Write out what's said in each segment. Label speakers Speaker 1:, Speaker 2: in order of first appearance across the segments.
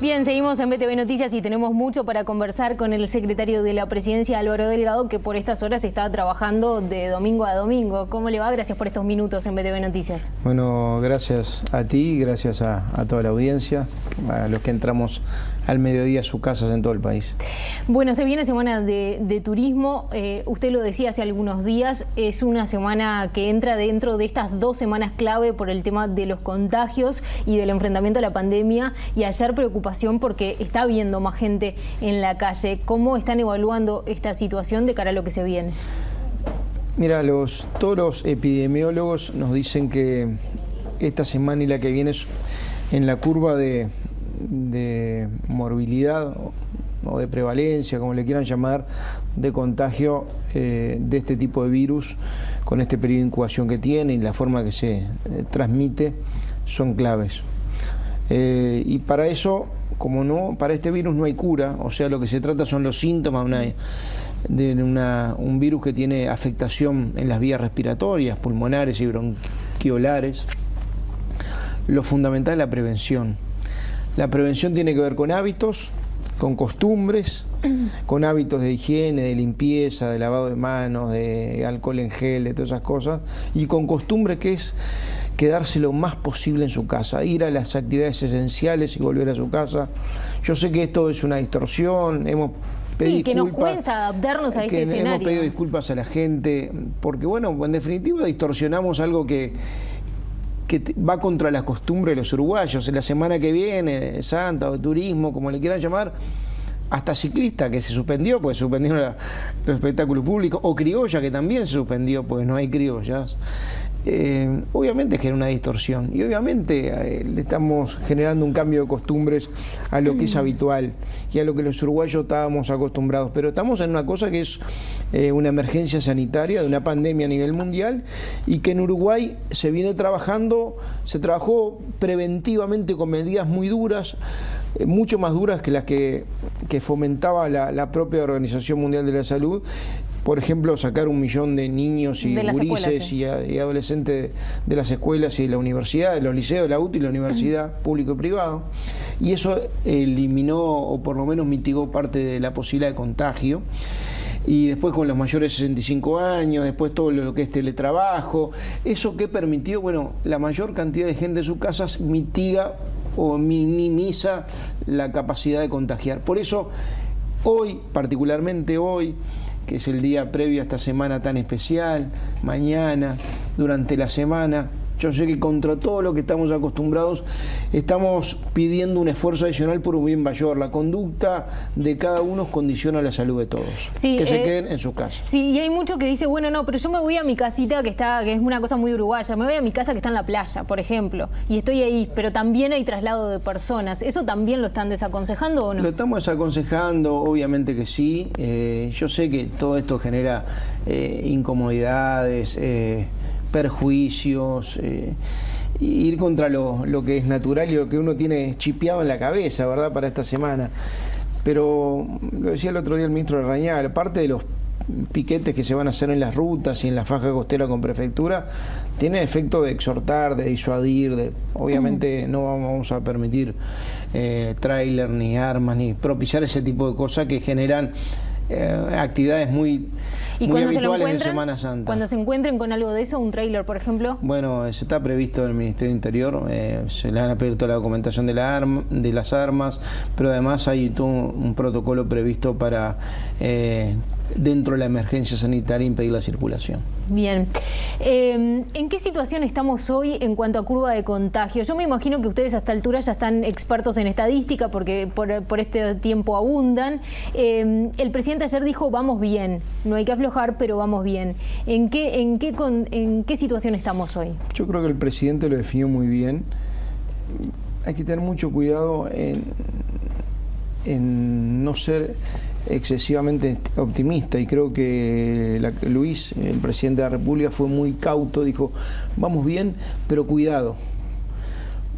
Speaker 1: Bien, seguimos en BTV Noticias y tenemos mucho para conversar con el secretario de la Presidencia, Álvaro Delgado, que por estas horas está trabajando de domingo a domingo. ¿Cómo le va? Gracias por estos minutos en BTV Noticias.
Speaker 2: Bueno, gracias a ti, gracias a toda la audiencia, a los que entramos al mediodía a sus casas en todo el país.
Speaker 1: Bueno, se viene semana de turismo. Usted lo decía hace algunos días, es una semana que entra dentro de estas 2 semanas clave por el tema de los contagios y del enfrentamiento a la pandemia, y ayer preocupación porque está habiendo más gente en la calle. ¿Cómo están evaluando esta situación de cara a lo que se viene?
Speaker 2: Mira, todos los epidemiólogos nos dicen que esta semana y la que viene en la curva de morbilidad o de prevalencia, como le quieran llamar, de contagio de este tipo de virus, con este periodo de incubación que tiene y la forma que se transmite, son claves. Y para eso, para este virus no hay cura, o sea, lo que se trata son los síntomas de un virus que tiene afectación en las vías respiratorias, pulmonares y bronquiolares. Lo fundamental es la prevención. La prevención tiene que ver con hábitos, con costumbres, con hábitos de higiene, de limpieza, de lavado de manos, de alcohol en gel, de todas esas cosas, y con costumbre que es quedarse lo más posible en su casa, ir a las actividades esenciales y volver a su casa. Yo sé que esto es una distorsión, hemos pedido
Speaker 1: disculpas, que nos cuesta adaptarnos a este escenario.
Speaker 2: Hemos pedido disculpas a la gente, porque bueno, en definitiva distorsionamos algo que va contra las costumbres de los uruguayos. En la semana que viene, de Santa o de turismo, como le quieran llamar, hasta ciclista, que se suspendió, porque se suspendieron los espectáculos públicos, o criolla, que también se suspendió, porque no hay criollas. Obviamente genera una distorsión y obviamente le estamos generando un cambio de costumbres a lo que es habitual y a lo que los uruguayos estábamos acostumbrados, pero estamos en una cosa que es una emergencia sanitaria de una pandemia a nivel mundial, y que en Uruguay se trabajó preventivamente con medidas muy duras, mucho más duras que las que fomentaba la propia Organización Mundial de la Salud. Por ejemplo, sacar 1 millón de niños y gurises, sí, y adolescentes de las escuelas y de la universidad, de los liceos, de la UTI y la universidad, público y privado. Y eso eliminó, o por lo menos mitigó, parte de la posibilidad de contagio. Y después con los mayores de 65 años, después todo lo que es teletrabajo. ¿Eso qué permitió? Bueno, la mayor cantidad de gente en sus casas mitiga o minimiza la capacidad de contagiar. Por eso, hoy, particularmente hoy, que es el día previo a esta semana tan especial, mañana, durante la semana, yo sé que contra todo lo que estamos acostumbrados, estamos pidiendo un esfuerzo adicional por un bien mayor. La conducta de cada uno condiciona la salud de todos. Sí, que se queden en sus casas.
Speaker 1: Sí, y hay mucho que dice, bueno, no, pero yo me voy a mi casita que es una cosa muy uruguaya, me voy a mi casa que está en la playa, por ejemplo, y estoy ahí, pero también hay traslado de personas. ¿Eso también lo están desaconsejando o no?
Speaker 2: Lo estamos desaconsejando, obviamente que sí. Yo sé que todo esto genera incomodidades, perjuicios, ir contra lo que es natural y lo que uno tiene chipeado en la cabeza, ¿verdad?, para esta semana. Pero lo decía el otro día el ministro de Rañal, aparte de los piquetes que se van a hacer en las rutas y en la faja costera con prefectura, tiene efecto de exhortar, de disuadir, obviamente no vamos a permitir tráiler, ni armas, ni propiciar ese tipo de cosas que generan actividades muy habituales en Semana Santa.
Speaker 1: Cuando se encuentren con algo de eso, un tráiler, por ejemplo.
Speaker 2: Bueno, se está previsto en el Ministerio del Interior, se le van a pedir toda la documentación de las armas, pero además hay todo un protocolo previsto para dentro de la emergencia sanitaria impedir la circulación.
Speaker 1: Bien. ¿En qué situación estamos hoy en cuanto a curva de contagio? Yo me imagino que ustedes a esta altura ya están expertos en estadística porque por este tiempo abundan. El presidente ayer dijo, vamos bien, no hay que aflojar, pero vamos bien. ¿En qué situación estamos hoy?
Speaker 2: Yo creo que el presidente lo definió muy bien. Hay que tener mucho cuidado en no ser excesivamente optimista, y creo que Luis, el presidente de la República, fue muy cauto, dijo, vamos bien, pero cuidado,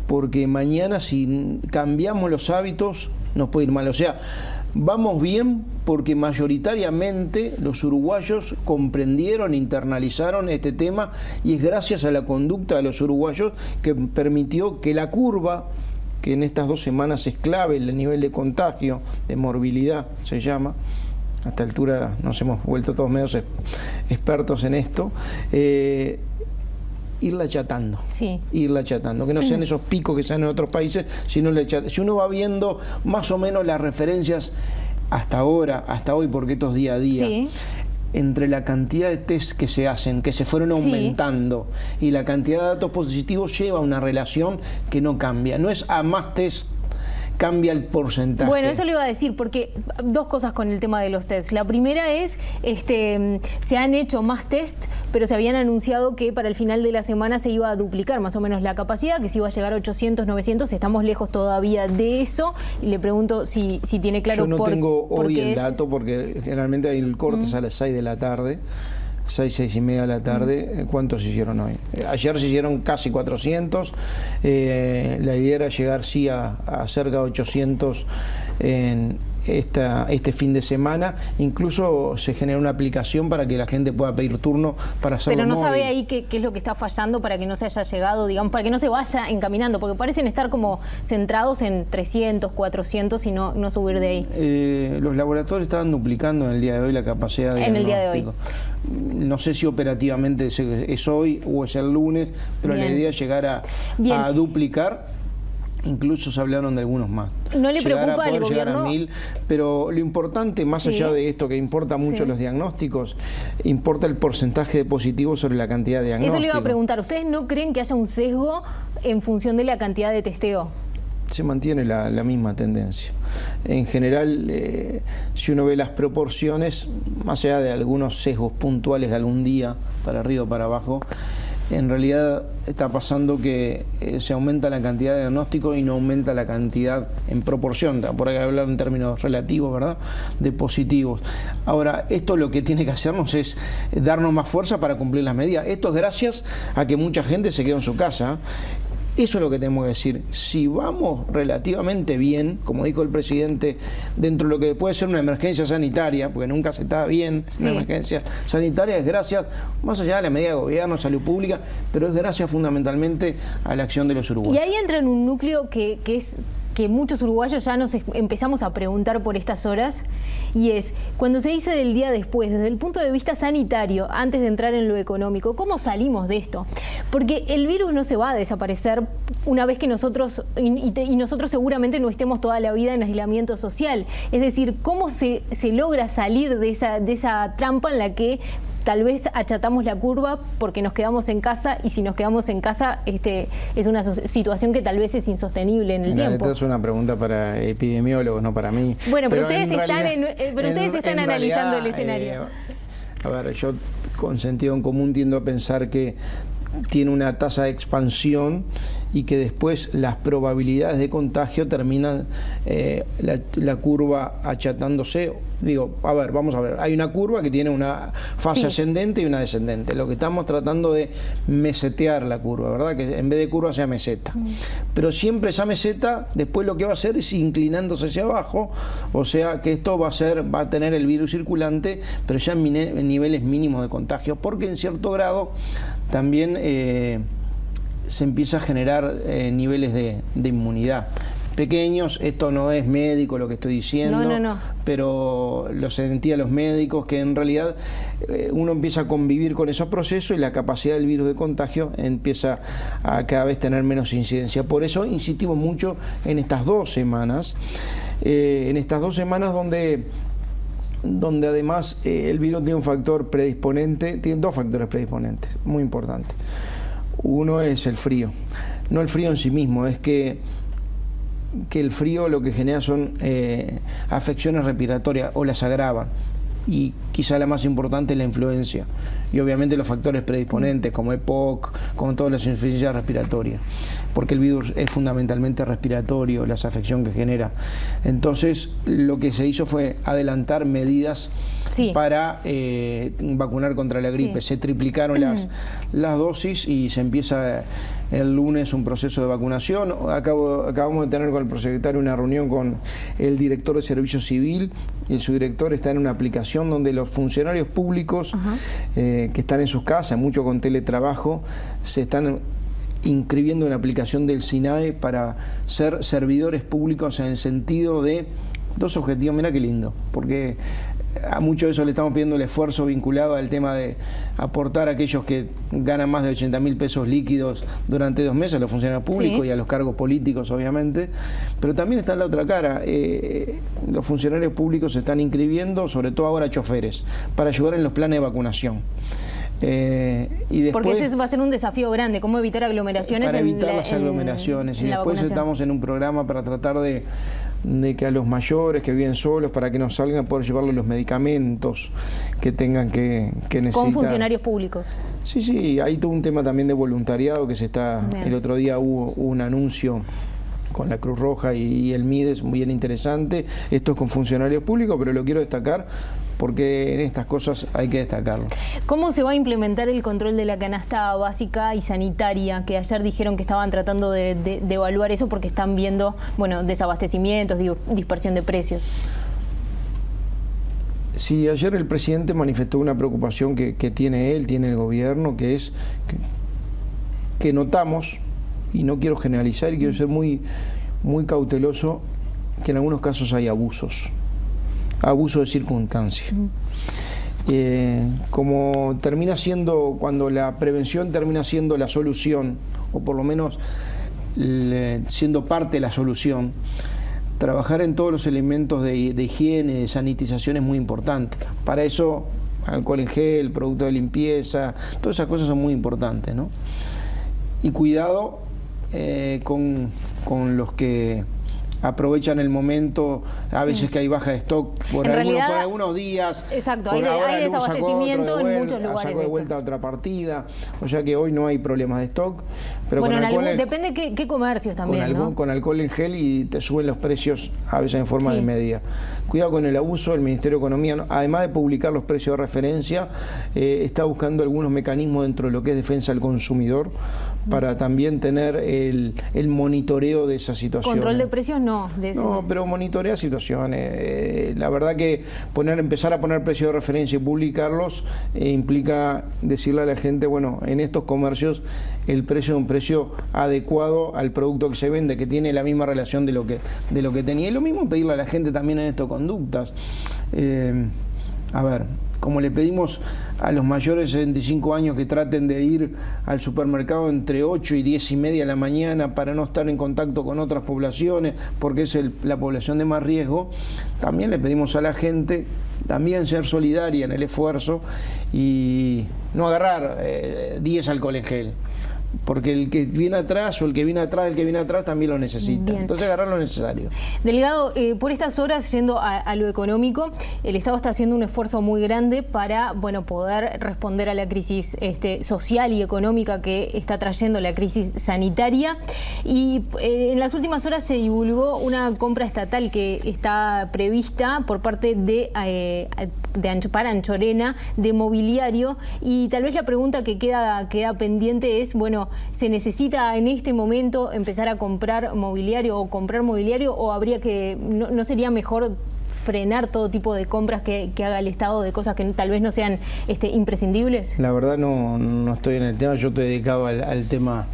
Speaker 2: porque mañana si cambiamos los hábitos nos puede ir mal. O sea, vamos bien porque mayoritariamente los uruguayos comprendieron, internalizaron este tema, y es gracias a la conducta de los uruguayos que permitió que la curva que en estas 2 semanas es clave el nivel de contagio, de morbilidad se llama. A esta altura nos hemos vuelto todos medios expertos en esto. Irla achatando, irla achatando, que no sean esos picos que se dan en otros países, sino si uno va viendo más o menos las referencias hasta ahora, hasta hoy, porque esto es día a día, entre la cantidad de test que se hacen, que se fueron aumentando, y la cantidad de datos positivos, lleva una relación que no cambia. No es a más test cambia el porcentaje.
Speaker 1: Bueno, eso le iba a decir, porque 2 cosas con el tema de los tests. La primera es, se han hecho más test, pero se habían anunciado que para el final de la semana se iba a duplicar más o menos la capacidad, que se iba a llegar a 800, 900, estamos lejos todavía de eso, y le pregunto si tiene claro
Speaker 2: por qué. Yo no tengo hoy el dato, porque generalmente hay el corte a las 6 de la tarde, 6 y media de la tarde. ¿Cuántos se hicieron hoy? Ayer se hicieron casi 400. La idea era llegar a cerca de 800 en este fin de semana. Incluso se generó una aplicación para que la gente pueda pedir turno para hacerlo.
Speaker 1: Pero no
Speaker 2: móvil.
Speaker 1: sabe ahí qué es lo que está fallando para que no se haya llegado, digamos, para que no se vaya encaminando, porque parecen estar como centrados en 300, 400 y no subir de ahí.
Speaker 2: Los laboratorios estaban duplicando en el día de hoy la capacidad de diagnóstico.
Speaker 1: En el día de hoy.
Speaker 2: No sé si operativamente es hoy o es el lunes, pero la idea es llegar a duplicar. Incluso se hablaron de algunos más.
Speaker 1: ¿No le preocupa al gobierno?
Speaker 2: Llegar a 1000, pero lo importante, más allá de esto, que importa mucho los diagnósticos, importa el porcentaje de positivos sobre la cantidad de diagnósticos.
Speaker 1: Eso le iba a preguntar. ¿Ustedes no creen que haya un sesgo en función de la cantidad de testeo?
Speaker 2: Se mantiene la misma tendencia. En general, si uno ve las proporciones, más allá de algunos sesgos puntuales de algún día, para arriba o para abajo, en realidad está pasando que se aumenta la cantidad de diagnósticos y no aumenta la cantidad en proporción, por ahí hablar en términos relativos, ¿verdad?, de positivos. Ahora, esto lo que tiene que hacernos es darnos más fuerza para cumplir las medidas. Esto es gracias a que mucha gente se quedó en su casa. Eso es lo que tenemos que decir. Si vamos relativamente bien, como dijo el presidente, dentro de lo que puede ser una emergencia sanitaria, porque nunca se está bien una emergencia sanitaria, es gracias, más allá de la medida de gobierno, salud pública, pero es gracias fundamentalmente a la acción de los uruguayos.
Speaker 1: Y ahí entra en un núcleo que es que muchos uruguayos ya nos empezamos a preguntar por estas horas, y es, cuando se dice del día después, desde el punto de vista sanitario, antes de entrar en lo económico, ¿cómo salimos de esto? Porque el virus no se va a desaparecer una vez que nosotros, y nosotros seguramente no estemos toda la vida en aislamiento social. Es decir, ¿cómo se logra salir de esa trampa en la que tal vez achatamos la curva porque nos quedamos en casa, y si nos quedamos en casa es una situación que tal vez es insostenible en el tiempo?
Speaker 2: Esta es una pregunta para epidemiólogos, no para mí.
Speaker 1: Bueno, pero ustedes están analizando el escenario.
Speaker 2: A ver, yo con sentido en común tiendo a pensar que tiene una tasa de expansión y que después las probabilidades de contagio terminan la curva achatándose. Digo, a ver, vamos a ver, hay una curva que tiene una fase ascendente y una descendente. Lo que estamos tratando de mesetear la curva, ¿verdad? Que en vez de curva sea meseta. Pero siempre esa meseta, después lo que va a hacer es inclinándose hacia abajo, o sea que esto va a tener el virus circulante, pero ya en niveles mínimos de contagio, porque en cierto grado también se empieza a generar niveles de inmunidad pequeños. Esto no es médico lo que estoy diciendo, pero lo sentían los médicos, que en realidad uno empieza a convivir con esos procesos y la capacidad del virus de contagio empieza a cada vez tener menos incidencia. Por eso insistimos mucho en estas 2 semanas, donde además el virus tiene un factor predisponente, tiene 2 factores predisponentes muy importantes. Uno es el frío, no el frío en sí mismo, es que el frío lo que genera son afecciones respiratorias, o las agrava, y quizá la más importante es la influencia, y obviamente los factores predisponentes como EPOC, como todas las insuficiencias respiratorias, porque el virus es fundamentalmente respiratorio, las afecciones que genera. Entonces lo que se hizo fue adelantar medidas para vacunar contra la gripe. Se triplicaron las dosis y se empieza el lunes un proceso de vacunación. Acabamos de tener con el prosecretario una reunión con el director de Servicio Civil, y su director está en una aplicación donde los funcionarios públicos que están en sus casas, mucho con teletrabajo, se están inscribiendo una aplicación del SINAE para ser servidores públicos en el sentido de dos objetivos. Mira qué lindo, porque a mucho de eso le estamos pidiendo el esfuerzo vinculado al tema de aportar a aquellos que ganan más de 80.000 pesos líquidos durante 2 meses, a los funcionarios públicos y a los cargos políticos, obviamente. Pero también está en la otra cara. Los funcionarios públicos se están inscribiendo, sobre todo ahora choferes, para ayudar en los planes de vacunación. Y después,
Speaker 1: porque ese va a ser un desafío grande, cómo evitar aglomeraciones.
Speaker 2: Para evitar las aglomeraciones. Y después estamos en un programa para tratar de que a los mayores que viven solos, para que nos salgan, poder llevarles los medicamentos que tengan que necesitar.
Speaker 1: Con funcionarios públicos.
Speaker 2: Sí, hay todo un tema también de voluntariado que se está... Bien. El otro día hubo un anuncio con la Cruz Roja y el MIDES, muy bien interesante. Esto es con funcionarios públicos, pero lo quiero destacar porque en estas cosas hay que destacarlo.
Speaker 1: ¿Cómo se va a implementar el control de la canasta básica y sanitaria? Que ayer dijeron que estaban tratando de evaluar eso porque están viendo, bueno, desabastecimientos, dispersión de precios.
Speaker 2: Sí, ayer el presidente manifestó una preocupación que tiene él, tiene el gobierno, que es que notamos, y no quiero generalizar y quiero ser muy cauteloso, que en algunos casos hay abuso de circunstancia. Como termina siendo, cuando la prevención termina siendo la solución, o por lo menos siendo parte de la solución, trabajar en todos los elementos de higiene, de sanitización es muy importante. Para eso, alcohol en gel, producto de limpieza, todas esas cosas son muy importantes, ¿no? Y cuidado con los que aprovechan el momento, a veces que hay baja de stock por algunos días.
Speaker 1: Exacto, hay desabastecimiento en muchos lugares.
Speaker 2: Sacó de vuelta otra partida, o sea que hoy no hay problemas de stock. Pero
Speaker 1: bueno, depende qué comercios también, ¿no?
Speaker 2: Con alcohol en gel y te suben los precios a veces en forma de medida. Cuidado con el abuso. El Ministerio de Economía, además de publicar los precios de referencia, está buscando algunos mecanismos dentro de lo que es defensa del consumidor para también tener el monitoreo de esa situación.
Speaker 1: Control de precios no.
Speaker 2: No, pero monitorea situaciones. La verdad que empezar a poner precios de referencia y publicarlos implica decirle a la gente, bueno, en estos comercios el precio es un precio adecuado al producto que se vende, que tiene la misma relación de lo que tenía. Y lo mismo pedirle a la gente también en estas conductas. A ver, como le pedimos a los mayores de 65 años que traten de ir al supermercado entre 8 y 10 y media de la mañana para no estar en contacto con otras poblaciones, porque es la población de más riesgo, también le pedimos a la gente también ser solidaria en el esfuerzo y no agarrar 10 alcohol en gel. Porque el que viene atrás o el que viene atrás del que viene atrás también lo necesita. Bien. Entonces agarrar lo necesario.
Speaker 1: Delegado, por estas horas, yendo a lo económico, el Estado está haciendo un esfuerzo muy grande para poder responder a la crisis social y económica que está trayendo la crisis sanitaria. Y en las últimas horas se divulgó una compra estatal que está prevista por parte para Anchorena de mobiliario. Y tal vez la pregunta que queda pendiente es, bueno, ¿se necesita en este momento empezar a comprar mobiliario o habría que, no sería mejor frenar todo tipo de compras que haga el Estado de cosas que tal vez no sean imprescindibles?
Speaker 2: La verdad no estoy en el tema, yo estoy dedicado al tema,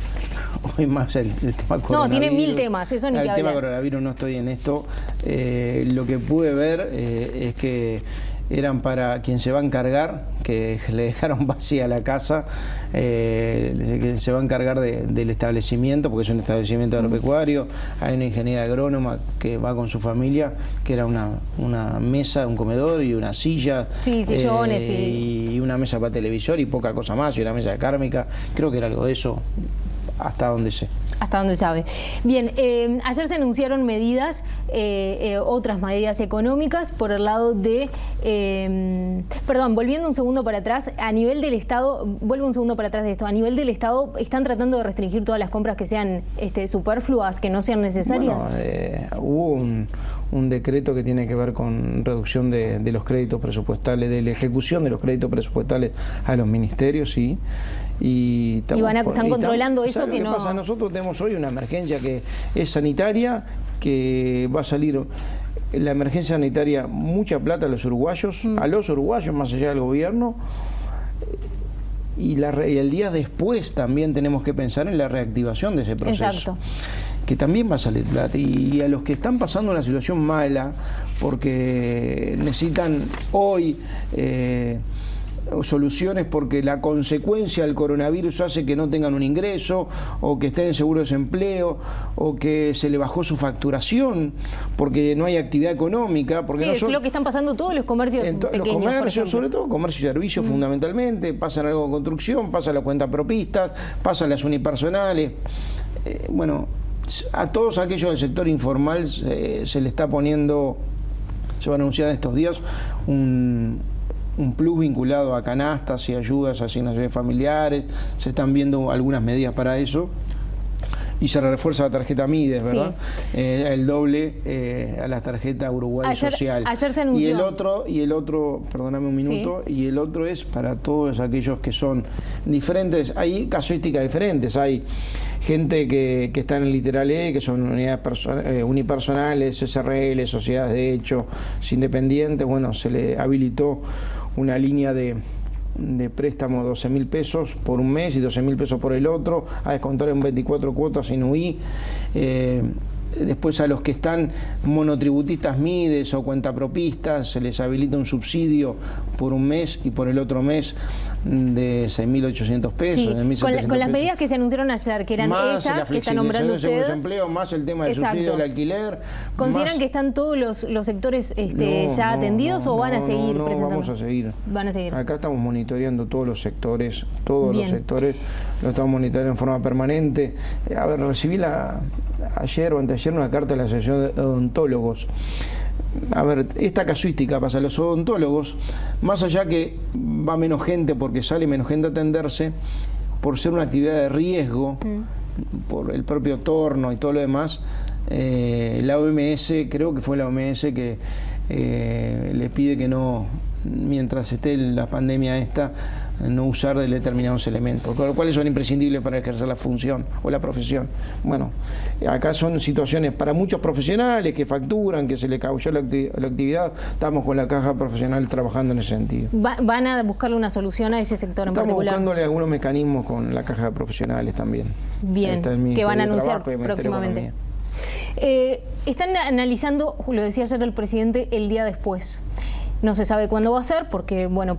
Speaker 2: hoy más el tema coronavirus.
Speaker 1: No, tiene 1000 temas, eso ni que hablar.
Speaker 2: El tema coronavirus no estoy en esto. Lo que pude ver es que eran para quien se va a encargar, que le dejaron vacía la casa, que se va a encargar del establecimiento, porque es un establecimiento agropecuario. Hay una ingeniera agrónoma que va con su familia, que era una mesa, un comedor y una silla,
Speaker 1: sillones
Speaker 2: y una mesa para televisor y poca cosa más, y una mesa de cármica. Creo que era algo de eso, hasta donde sé.
Speaker 1: Hasta donde sabe. Bien, ayer se anunciaron medidas, otras medidas económicas por el lado de... perdón, volviendo un segundo para atrás, a nivel del Estado, vuelvo un segundo para atrás de esto, a nivel del Estado, ¿están tratando de restringir todas las compras que sean superfluas, que no sean necesarias?
Speaker 2: Bueno, hubo un decreto que tiene que ver con reducción de los créditos presupuestales, de la ejecución de los créditos presupuestales a los ministerios, sí. Y
Speaker 1: están controlando eso que no...
Speaker 2: Pasa? Nosotros tenemos hoy una emergencia que es sanitaria, que va a salir la emergencia sanitaria mucha plata a los uruguayos más allá del gobierno, y el día después también tenemos que pensar en la reactivación de ese proceso.
Speaker 1: Exacto.
Speaker 2: Que también va a salir plata. Y a los que están pasando una situación mala, porque necesitan hoy soluciones porque la consecuencia del coronavirus hace que no tengan un ingreso, o que estén en seguro de desempleo, o que se le bajó su facturación porque no hay actividad económica. Porque
Speaker 1: sí, es lo que están pasando todos los comercios pequeños.
Speaker 2: Los comercios, sobre todo comercio y servicios fundamentalmente, pasan algo de construcción, pasan las cuentas propistas, pasan las unipersonales. Bueno, a todos aquellos del sector informal se le está poniendo, se va a anunciar en estos días un plus vinculado a canastas y ayudas, asignaciones familiares. Se están viendo algunas medidas para eso. Y se refuerza la tarjeta Mides, ¿verdad? Sí. El doble a la tarjeta Uruguay Social.
Speaker 1: Ayer se anunció.
Speaker 2: Y el otro, perdóname un minuto, sí. Y el otro es para todos aquellos que son diferentes. Hay casuísticas diferentes. Hay gente que está en el literal E, que son unidades unipersonales, SRL, sociedades de hecho, independientes. Bueno, se le habilitó una línea de préstamo de 12.000 pesos por un mes y 12.000 pesos por el otro, a descontar en 24 cuotas sin UI. Después a los que están monotributistas Mides o cuentapropistas se les habilita un subsidio por un mes y por el otro mes de 6.800 pesos.
Speaker 1: Sí, con las medidas que se anunciaron ayer, que eran más esas que está nombrando usted.
Speaker 2: Más desempleo, más el tema del subsidio del alquiler.
Speaker 1: ¿Consideran que están todos los sectores ya atendidos o van a seguir presentando?
Speaker 2: Vamos a seguir.
Speaker 1: Van a seguir.
Speaker 2: Acá estamos monitoreando todos los sectores, los sectores lo estamos monitoreando en forma permanente. A ver, recibí ayer o anteayer una carta de la Asociación de Odontólogos. A ver, esta casuística pasa a los odontólogos, más allá que va menos gente porque sale menos gente a atenderse, por ser una actividad de riesgo, por el propio torno y todo lo demás, la OMS, creo que fue la OMS que le pide que no, mientras esté la pandemia esta, no usar de determinados elementos, cuáles son imprescindibles para ejercer la función o la profesión. Bueno, acá son situaciones para muchos profesionales que facturan, que se le cayó la actividad. Estamos con la caja profesional trabajando en ese sentido.
Speaker 1: ¿Van a buscarle una solución a ese sector en particular?
Speaker 2: Estamos buscándole algunos mecanismos con la caja de profesionales también.
Speaker 1: Bien, que van a anunciar próximamente. Están analizando, lo decía ayer el presidente, el día después. No se sabe cuándo va a ser porque, bueno,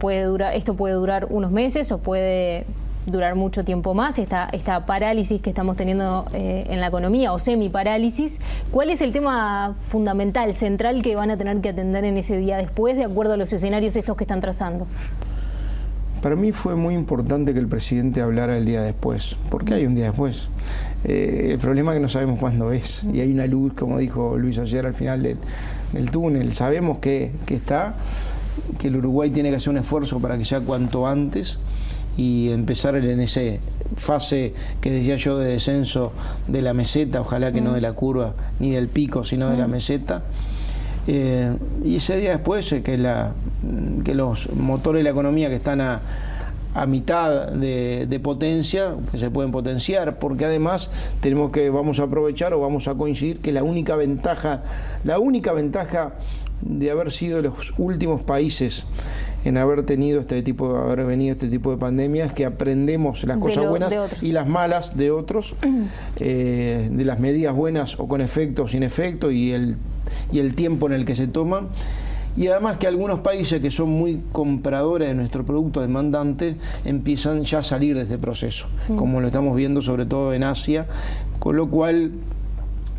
Speaker 1: esto puede durar unos meses o puede durar mucho tiempo más, esta parálisis que estamos teniendo en la economía o semi-parálisis. ¿Cuál es el tema fundamental, central que van a tener que atender en ese día después, de acuerdo a los escenarios estos que están trazando?
Speaker 2: Para mí fue muy importante que el presidente hablara el día después. ¿Por qué hay un día después? El problema es que no sabemos cuándo es. Y hay una luz, como dijo Luis ayer, al final del túnel. Sabemos que está, que el Uruguay tiene que hacer un esfuerzo para que sea cuanto antes y empezar en esa fase que decía yo de descenso de la meseta, ojalá que no de la curva ni del pico, sino de la meseta. Y ese día después que los motores de la economía que están a mitad de potencia, que se pueden potenciar, porque además vamos a aprovechar o vamos a coincidir que la única ventaja de haber sido los últimos países en haber venido este tipo de pandemias es que aprendemos las cosas buenas y las malas de otros, de las medidas buenas o con efecto o sin efecto y el tiempo en el que se toman. Y además que algunos países que son muy compradores de nuestro producto, demandantes, empiezan ya a salir de este proceso, como lo estamos viendo sobre todo en Asia, con lo cual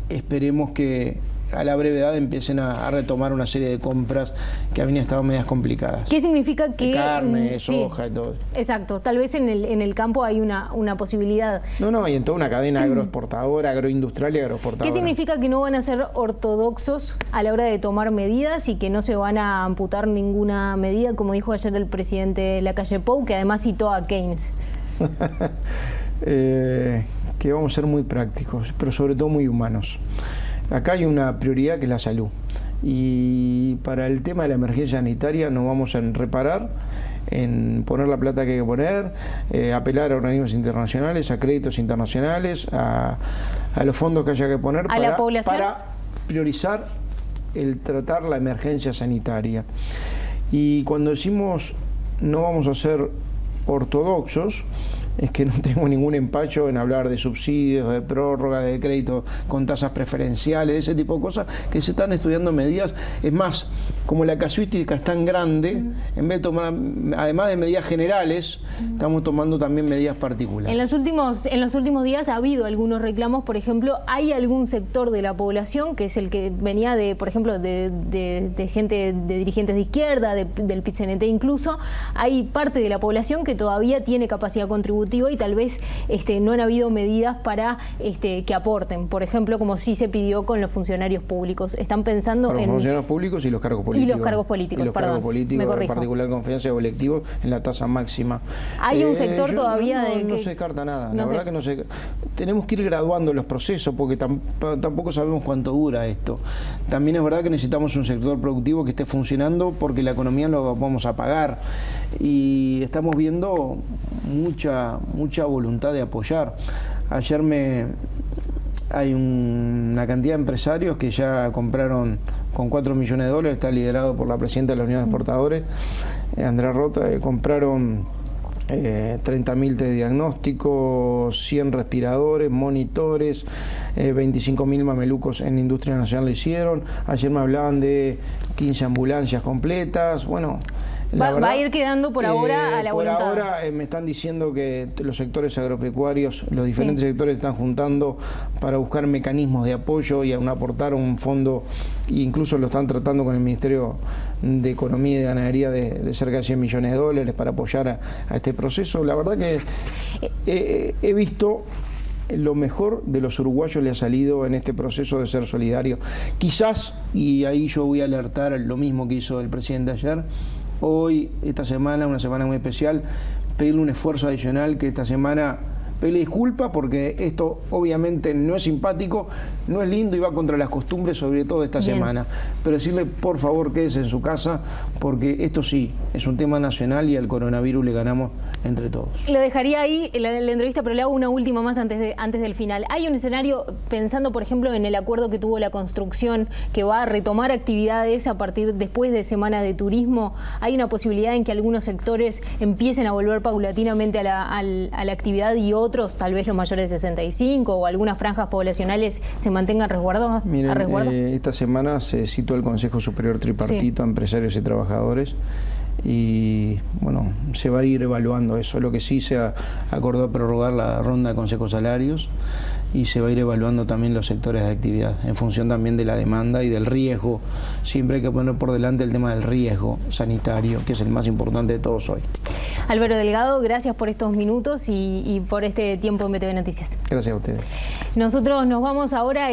Speaker 2: esperemos que a la brevedad empiecen a retomar una serie de compras que habían estado medias complicadas.
Speaker 1: ¿Qué significa que...?
Speaker 2: De carne, soja y todo.
Speaker 1: Exacto, tal vez en el campo hay una posibilidad.
Speaker 2: No, y en toda una cadena agroexportadora, agroindustrial y agroexportadora.
Speaker 1: ¿Qué significa que no van a ser ortodoxos a la hora de tomar medidas y que no se van a amputar ninguna medida, como dijo ayer el presidente Lacalle Pou, que además citó a Keynes?
Speaker 2: Que vamos a ser muy prácticos, pero sobre todo muy humanos. Acá hay una prioridad que es la salud y para el tema de la emergencia sanitaria nos vamos a reparar en poner la plata que hay que poner, apelar a organismos internacionales, a créditos internacionales, a los fondos que haya que poner para priorizar el tratar la emergencia sanitaria. Y cuando decimos no vamos a hacer ortodoxos, es que no tengo ningún empacho en hablar de subsidios, de prórroga, de crédito con tasas preferenciales, ese tipo de cosas, que se están estudiando medidas. Es más, como la casuística es tan grande, en vez de tomar, además de medidas generales, estamos tomando también medidas particulares.
Speaker 1: En los últimos días ha habido algunos reclamos. Por ejemplo, hay algún sector de la población, que es el que venía de, por ejemplo, de gente, de dirigentes de izquierda, del PIT-CNT incluso, hay parte de la población que todavía tiene capacidad contributiva y tal vez no han habido medidas para que aporten, por ejemplo, como sí se pidió con los funcionarios públicos. Están pensando
Speaker 2: para
Speaker 1: en
Speaker 2: los funcionarios públicos y los cargos políticos.
Speaker 1: Y los cargos políticos,
Speaker 2: cargos políticos, en particular confianza o electivos, en la tasa máxima.
Speaker 1: Hay un sector todavía
Speaker 2: no se descarta nada. La verdad que no se... Tenemos que ir graduando los procesos porque tampoco sabemos cuánto dura esto. También es verdad que necesitamos un sector productivo que esté funcionando porque la economía lo vamos a pagar. Y estamos viendo mucha voluntad de apoyar. Ayer hay una cantidad de empresarios que ya compraron con 4 millones de dólares, está liderado por la presidenta de la Unión de Exportadores, Andrea Rota, compraron 30.000 test de diagnóstico, 100 respiradores, monitores, 25.000 mamelucos en la industria nacional lo hicieron. Ayer me hablaban de 15 ambulancias completas. Bueno,
Speaker 1: va a ir quedando por ahora a la voluntad.
Speaker 2: Por ahora me están diciendo que los sectores agropecuarios, los diferentes sectores están juntando para buscar mecanismos de apoyo y aportar un fondo, e incluso lo están tratando con el Ministerio de Economía y de Ganadería de cerca de 100 millones de dólares para apoyar a este proceso. La verdad que he visto lo mejor de los uruguayos le ha salido en este proceso de ser solidario. Quizás, y ahí yo voy a alertar lo mismo que hizo el presidente ayer, hoy, esta semana, una semana muy especial, pedirle un esfuerzo adicional que esta semana pedirle disculpas porque esto obviamente no es simpático, no es lindo y va contra las costumbres, sobre todo esta semana. Pero decirle, por favor, quédese en su casa porque esto sí es un tema nacional y al coronavirus le ganamos entre todos.
Speaker 1: Lo dejaría ahí la entrevista, pero le hago una última más antes del final. Hay un escenario, pensando por ejemplo en el acuerdo que tuvo la construcción, que va a retomar actividades a partir después de Semana de Turismo. Hay una posibilidad en que algunos sectores empiecen a volver paulatinamente a la actividad y otros, tal vez los mayores de 65 o algunas franjas poblacionales, se mantengan resguardados.
Speaker 2: Miren, esta semana se citó el Consejo Superior Tripartito a empresarios y trabajadores. Y bueno, se va a ir evaluando eso. Lo que sí se acordó prorrogar la ronda de consejos salarios y se va a ir evaluando también los sectores de actividad en función también de la demanda y del riesgo. Siempre hay que poner por delante el tema del riesgo sanitario, que es el más importante de todos hoy.
Speaker 1: Álvaro Delgado, gracias por estos minutos y por este tiempo en BTV Noticias.
Speaker 2: Gracias a ustedes.
Speaker 1: Nosotros nos vamos ahora.